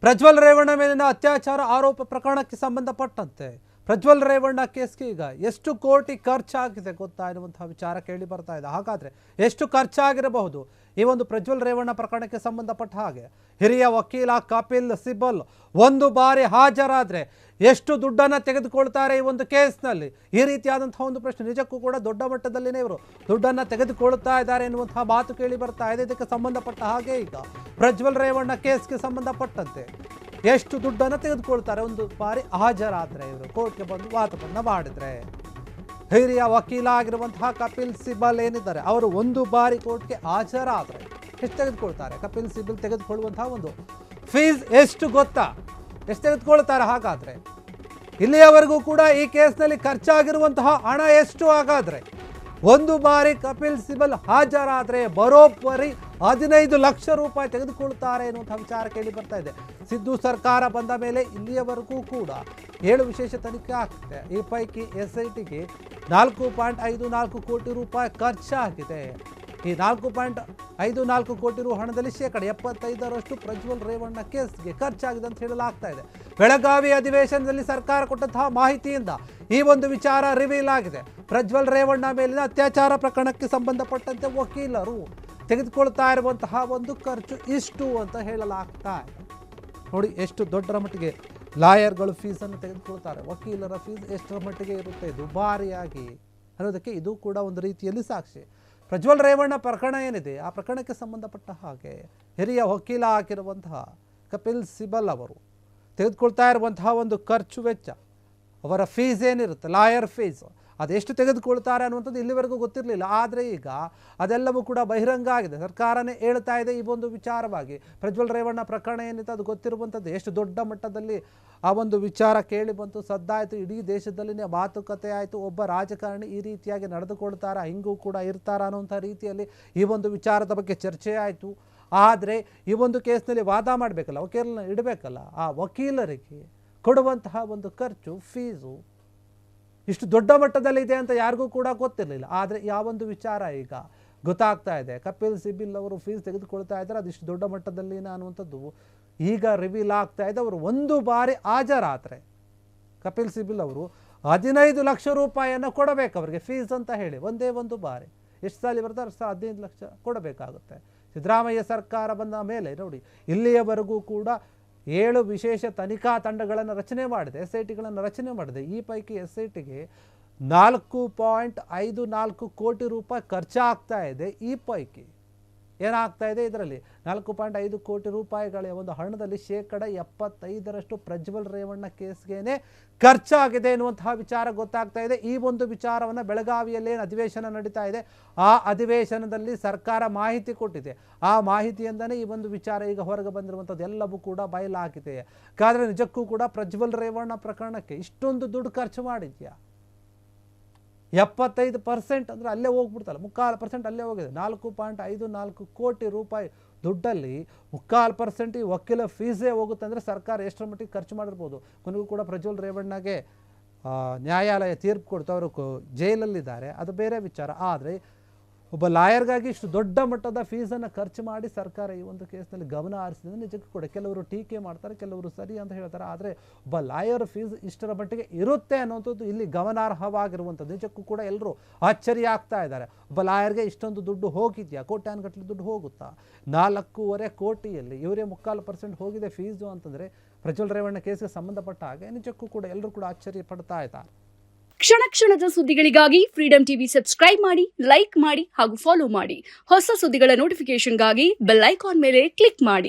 ಪ್ರಜ್ವಲ್ ರೇವಣ್ಣ ಮೇಲಿನ ಅತ್ಯಾಚಾರ ಆರೋಪ ಪ್ರಕರಣಕ್ಕೆ ಸಂಬಂಧಪಟ್ಟಂತೆ ಪ್ರಜ್ವಲ್ ರೇವಣ್ಣ ಕೇಸ್ಗೆ ಈಗ ಎಷ್ಟು ಕೋಟಿ ಖರ್ಚಾಗಿದೆ ಗೊತ್ತಾ ಎನ್ನುವಂತಹ ವಿಚಾರ ಕೇಳಿ ಬರ್ತಾ ಇದೆ. ಹಾಗಾದ್ರೆ ಎಷ್ಟು ಖರ್ಚಾಗಿರಬಹುದು ಈ ಒಂದು ಪ್ರಜ್ವಲ್ ರೇವಣ್ಣ ಪ್ರಕರಣಕ್ಕೆ ಸಂಬಂಧಪಟ್ಟ ಹಾಗೆ ಹಿರಿಯ ವಕೀಲ ಕಪಿಲ್ ಸಿಬಲ್ ಒಂದು ಬಾರಿ ಹಾಜರಾದ್ರೆ ಎಷ್ಟು ದುಡ್ಡನ್ನು ತೆಗೆದುಕೊಳ್ತಾರೆ ಈ ಒಂದು ಕೇಸ್ನಲ್ಲಿ? ಈ ರೀತಿಯಾದಂತಹ ಒಂದು ಪ್ರಶ್ನೆ ನಿಜಕ್ಕೂ ಕೂಡ ದೊಡ್ಡ ಮಟ್ಟದಲ್ಲಿನೇ ಇವರು ದುಡ್ಡನ್ನು ತೆಗೆದುಕೊಳ್ತಾ ಇದ್ದಾರೆ ಎನ್ನುವಂತಹ ಮಾತು ಕೇಳಿ ಬರ್ತಾ ಇದೆ. ಇದಕ್ಕೆ ಸಂಬಂಧಪಟ್ಟ ಹಾಗೆ ಈಗ ಪ್ರಜ್ವಲ್ ರೇವಣ್ಣ ಕೇಸ್ಗೆ ಸಂಬಂಧಪಟ್ಟಂತೆ ಎಷ್ಟು ದುಡ್ಡನ್ನು ತೆಗೆದುಕೊಳ್ತಾರೆ ಒಂದು ಬಾರಿ ಹಾಜರಾದರೆ, ಇವರು ಕೋರ್ಟ್ಗೆ ಬಂದು ವಾದವನ್ನು ಮಾಡಿದ್ರೆ. ಹಿರಿಯ ವಕೀಲ ಆಗಿರುವಂತಹ ಕಪಿಲ್ ಸಿಬಲ್ ಏನಿದ್ದಾರೆ ಅವರು ಒಂದು ಬಾರಿ ಕೋರ್ಟ್ಗೆ ಹಾಜರಾದರೆ ಎಷ್ಟು ತೆಗೆದುಕೊಳ್ತಾರೆ? ಕಪಿಲ್ ಸಿಬಲ್ ತೆಗೆದುಕೊಳ್ಳುವಂತಹ ಒಂದು ಫೀಸ್ ಎಷ್ಟು ಗೊತ್ತಾ? ಎಷ್ಟು ತೆಗೆದುಕೊಳ್ತಾರೆ? ಹಾಗಾದ್ರೆ ಇಲ್ಲಿಯವರೆಗೂ ಕೂಡ ಈ ಕೇಸ್ನಲ್ಲಿ ಖರ್ಚಾಗಿರುವಂತಹ ಹಣ ಎಷ್ಟು? ಹಾಗಾದ್ರೆ ಒಂದು ಬಾರಿ ಕಪಿಲ್ ಸಿಬಲ್ ಹಾಜರಾದರೆ ಬರೋಬ್ಬರಿ 15 ಲಕ್ಷ ರೂಪಾಯಿ ತೆಗೆದುಕೊಳ್ತಾರೆ ಎನ್ನುವಂಥ ವಿಚಾರ ಕೇಳಿ ಬರ್ತಾ ಇದೆ. ಸಿದ್ದು ಸರ್ಕಾರ ಬಂದ ಮೇಲೆ ಇಲ್ಲಿಯವರೆಗೂ ಕೂಡ 7 ವಿಶೇಷ ತನಿಖೆ ಆಗ್ತಿದೆ. ಈ ಪೈಕಿ SITಗೆ 4.54 ಕೋಟಿ ರೂಪಾಯಿ ಖರ್ಚಾಗಿದೆ. ಈ 4.54 ಕೋಟಿ ರು ಹಣದಲ್ಲಿ 75% ಪ್ರಜ್ವಲ್ ರೇವಣ್ಣ ಕೇಸ್ಗೆ ಖರ್ಚಾಗಿದೆ ಅಂತ ಹೇಳಲಾಗ್ತಾ ಇದೆ. ಬೆಳಗಾವಿ ಅಧಿವೇಶನದಲ್ಲಿ ಸರ್ಕಾರ ಕೊಟ್ಟಂತಹ ಮಾಹಿತಿಯಿಂದ ಈ ಒಂದು ವಿಚಾರ ರಿವೀಲ್ ಆಗಿದೆ. ಪ್ರಜ್ವಲ್ ರೇವಣ್ಣ ಮೇಲಿನ ಅತ್ಯಾಚಾರ ಪ್ರಕರಣಕ್ಕೆ ಸಂಬಂಧಪಟ್ಟಂತೆ ವಕೀಲರು ತೆಗೆದುಕೊಳ್ತಾ ಇರುವಂತಹ ಒಂದು ಖರ್ಚು ಇಷ್ಟು ಅಂತ ಹೇಳಲಾಗ್ತಾ ಇದೆ. ನೋಡಿ ಎಷ್ಟು ದೊಡ್ಡರ ಮಟ್ಟಿಗೆ ಲಾಯರ್ಗಳು ಫೀಸನ್ನು ತೆಗೆದುಕೊಳ್ತಾರೆ, ವಕೀಲರ ಫೀಸ್ ಎಷ್ಟರ ಮಟ್ಟಿಗೆ ಇರುತ್ತೆ ದುಬಾರಿಯಾಗಿ ಅನ್ನೋದಕ್ಕೆ ಇದು ಕೂಡ ಒಂದು ರೀತಿಯಲ್ಲಿ ಸಾಕ್ಷಿ. ಪ್ರಜ್ವಲ್ ರೇವಣ್ಣ ಪ್ರಕರಣ ಏನಿದೆ ಆ ಪ್ರಕರಣಕ್ಕೆ ಸಂಬಂಧಪಟ್ಟ ಹಾಗೆ ಹಿರಿಯ ವಕೀಲ ಆಗಿರುವಂತಹ ಕಪಿಲ್ ಸಿಬಲ್ ಅವರು ತೆಗೆದುಕೊಳ್ತಾ ಇರುವಂತಹ ಒಂದು ಖರ್ಚು ವೆಚ್ಚ, ಅವರ ಫೀಸ್ ಏನಿರುತ್ತೆ ಲಾಯರ್ ಫೀಸ್ ಅದೆಷ್ಟು ತೆಗೆದುಕೊಳ್ತಾರೆ ಅನ್ನುವಂಥದ್ದು ಇಲ್ಲಿವರೆಗೂ ಗೊತ್ತಿರಲಿಲ್ಲ. ಆದರೆ ಈಗ ಅದೆಲ್ಲವೂ ಕೂಡ ಬಹಿರಂಗ ಆಗಿದೆ. ಸರ್ಕಾರನೇ ಹೇಳ್ತಾ ಇದೆ ಈ ಒಂದು ವಿಚಾರವಾಗಿ. ಪ್ರಜ್ವಲ್ ರೇವಣ್ಣ ಪ್ರಕರಣ ಏನಿತ್ತು ಅದು ಗೊತ್ತಿರುವಂಥದ್ದು. ಎಷ್ಟು ದೊಡ್ಡ ಮಟ್ಟದಲ್ಲಿ ಆ ಒಂದು ವಿಚಾರ ಕೇಳಿ ಬಂತು, ಸದ್ದಾಯಿತು, ಇಡೀ ದೇಶದಲ್ಲಿನೇ ಮಾತುಕತೆ ಆಯಿತು. ಒಬ್ಬ ರಾಜಕಾರಣಿ ಈ ರೀತಿಯಾಗಿ ನಡೆದುಕೊಳ್ತಾರಾ, ಹಿಂಗೂ ಕೂಡ ಇರ್ತಾರ ಅನ್ನೋಂಥ ರೀತಿಯಲ್ಲಿ ಈ ಒಂದು ವಿಚಾರದ ಬಗ್ಗೆ ಚರ್ಚೆ ಆಯಿತು. ಆದರೆ ಈ ಒಂದು ಕೇಸ್ನಲ್ಲಿ ವಾದ ಮಾಡಬೇಕಲ್ಲ, ವಕೀಲರನ್ನ ಇಡಬೇಕಲ್ಲ, ಆ ವಕೀಲರಿಗೆ ಕೊಡುವಂತಹ ಒಂದು ಖರ್ಚು ಫೀಸು ಇಷ್ಟು ದೊಡ್ಡ ಮಟ್ಟದಲ್ಲಿ ಇದೆ ಅಂತ ಯಾರಿಗೂ ಕೂಡ ಗೊತ್ತಿರಲಿಲ್ಲ. ಆದರೆ ಯಾವೊಂದು ವಿಚಾರ ಈಗ ಗೊತ್ತಾಗ್ತಾ ಇದೆ, ಕಪಿಲ್ ಸಿಬಲ್ ಅವರು ಫೀಸ್ ತೆಗೆದುಕೊಳ್ತಾ ಇದ್ದಾರೆ ಅದಿಷ್ಟು ದೊಡ್ಡ ಮಟ್ಟದಲ್ಲಿ ಅನ್ನುವಂಥದ್ದು ಈಗ ರಿವೀಲ್ ಆಗ್ತಾ ಇದೆ. ಅವರು ಒಂದು ಬಾರಿ ಹಾಜರಾದರೆ ಕಪಿಲ್ ಸಿಬಲ್ ಅವರು 15 ಲಕ್ಷ ರೂಪಾಯಿಯನ್ನು ಕೊಡಬೇಕು ಅವರಿಗೆ ಫೀಸ್ ಅಂತ ಹೇಳಿ. ಒಂದೇ ಒಂದು ಬಾರಿ ಎಷ್ಟು ಸಾಲಿ ಬರ್ತಾರೆ 15 ಲಕ್ಷ ಕೊಡಬೇಕಾಗುತ್ತೆ. ಸಿದ್ದರಾಮಯ್ಯ ಸರ್ಕಾರ ಬಂದ ಮೇಲೆ ನೋಡಿ ಇಲ್ಲಿಯವರೆಗೂ ಕೂಡ 7 ವಿಶೇಷ ತನಿಖಾ ತಂಡಗಳನ್ನು ರಚನೆ ಮಾಡಿದೆ, SITಗಳನ್ನು ರಚನೆ ಮಾಡಿದೆ. ಈ ಪೈಕಿ SITಗೆ 4.54 ಕೋಟಿ ರೂಪಾಯಿ ಖರ್ಚಾಗ್ತಾ ಇದೆ. ಈ ಪೈಕಿ ಏನಾಗ್ತಾ ಇದೆ, ಇದರಲ್ಲಿ 4.5 ಕೋಟಿ ರೂಪಾಯಿಗಳ ಒಂದು ಹಣದಲ್ಲಿ 75% ಪ್ರಜ್ವಲ್ ರೇವಣ್ಣ ಕೇಸ್ಗೇನೆ ಖರ್ಚಾಗಿದೆ ಎನ್ನುವಂತಹ ವಿಚಾರ ಗೊತ್ತಾಗ್ತಾ ಇದೆ. ಈ ಒಂದು ವಿಚಾರವನ್ನು ಬೆಳಗಾವಿಯಲ್ಲಿ ಏನು ಅಧಿವೇಶನ ನಡೀತಾ ಇದೆ ಆ ಅಧಿವೇಶನದಲ್ಲಿ ಸರ್ಕಾರ ಮಾಹಿತಿ ಕೊಟ್ಟಿದೆ. ಆ ಮಾಹಿತಿಯಿಂದನೇ ಈ ಒಂದು ವಿಚಾರ ಈಗ ಹೊರಗೆ ಬಂದಿರುವಂಥದ್ದು ಎಲ್ಲವೂ ಕೂಡ ಬಯಲಾಗಿದೆ. ಹಾಗಾದರೆ ನಿಜಕ್ಕೂ ಕೂಡ ಪ್ರಜ್ವಲ್ ರೇವಣ್ಣ ಪ್ರಕರಣಕ್ಕೆ ಇಷ್ಟೊಂದು ದುಡ್ಡು ಖರ್ಚು ಮಾಡಿದ್ಯಾ? 75% ಅಂದರೆ ಅಲ್ಲೇ ಹೋಗ್ಬಿಡ್ತಲ್ಲ, 3/4% ಅಲ್ಲೇ ಹೋಗಿದೆ. 4.54 ಕೋಟಿ ರೂಪಾಯಿ ದುಡ್ಡಲ್ಲಿ 3/4% ಈ ವಕೀಲ ಫೀಸೇ ಹೋಗುತ್ತೆ ಅಂದರೆ ಸರ್ಕಾರ ಎಷ್ಟರ ಮಟ್ಟಿಗೆ ಖರ್ಚು ಮಾಡಿರ್ಬೋದು. ಕೊನೆಗೂ ಕೂಡ ಪ್ರಜ್ವಲ್ ರೇವಣ್ಣಗೆ ನ್ಯಾಯಾಲಯ ತೀರ್ಪು ಕೊಡ್ತು, ಅವರು ಜೈಲಲ್ಲಿದ್ದಾರೆ, ಅದು ಬೇರೆ ವಿಚಾರ. ಆದರೆ ಒಬ್ಬ ಲಾಯರ್ಗಾಗಿ ಇಷ್ಟು ದೊಡ್ಡ ಮಟ್ಟದ ಫೀಸನ್ನು ಖರ್ಚು ಮಾಡಿ ಸರ್ಕಾರ ಈ ಒಂದು ಕೇಸ್ನಲ್ಲಿ ಗಮನ ಹರಿಸಿದ್ರೆ ನಿಜಕ್ಕೂ ಕೂಡ ಕೆಲವರು ಟೀಕೆ ಮಾಡ್ತಾರೆ, ಕೆಲವರು ಸರಿ ಅಂತ ಹೇಳ್ತಾರೆ. ಆದರೆ ಒಬ್ಬ ಲಾಯರ್ ಫೀಸ್ ಇಷ್ಟರ ಮಟ್ಟಿಗೆ ಇರುತ್ತೆ ಅನ್ನೋಂಥದ್ದು ಇಲ್ಲಿ ಗಮನಾರ್ಹವಾಗಿರುವಂಥದ್ದು. ನಿಜಕ್ಕೂ ಕೂಡ ಎಲ್ಲರೂ ಆಶ್ಚರ್ಯ ಆಗ್ತಾ ಇದ್ದಾರೆ. ಒಬ್ಬ ಲಾಯರ್ಗೆ ಇಷ್ಟೊಂದು ದುಡ್ಡು ಹೋಗಿದೆಯಾ? ಕೋಟ್ಯಾನುಗಟ್ಟಲೆ ದುಡ್ಡು ಹೋಗುತ್ತಾ? 4.25 ಕೋಟಿಯಲ್ಲಿ ಇವರೇ 3/4% ಹೋಗಿದೆ ಫೀಸು ಅಂತಂದರೆ ಪ್ರಜ್ವಲ್ ರೇವಣ್ಣ ಕೇಸ್ಗೆ ಸಂಬಂಧಪಟ್ಟ ಹಾಗೆ ನಿಜಕ್ಕೂ ಕೂಡ ಎಲ್ಲರೂ ಕೂಡ ಆಶ್ಚರ್ಯ ಪಡ್ತಾ ಇದ್ದಾರೆ. ಕ್ಷಣ ಕ್ಷಣದ ಸುದ್ದಿಗಳಿಗಾಗಿ ಫ್ರೀಡಂ ಟಿವಿ ಸಬ್ಸ್ಕ್ರೈಬ್ ಮಾಡಿ, ಲೈಕ್ ಮಾಡಿ ಹಾಗೂ ಫಾಲೋ ಮಾಡಿ. ಹೊಸ ಸುದ್ದಿಗಳ ನೋಟಿಫಿಕೇಶನ್ಗಾಗಿ ಬೆಲ್ ಐಕಾನ್ ಮೇಲೆ ಕ್ಲಿಕ್ ಮಾಡಿ.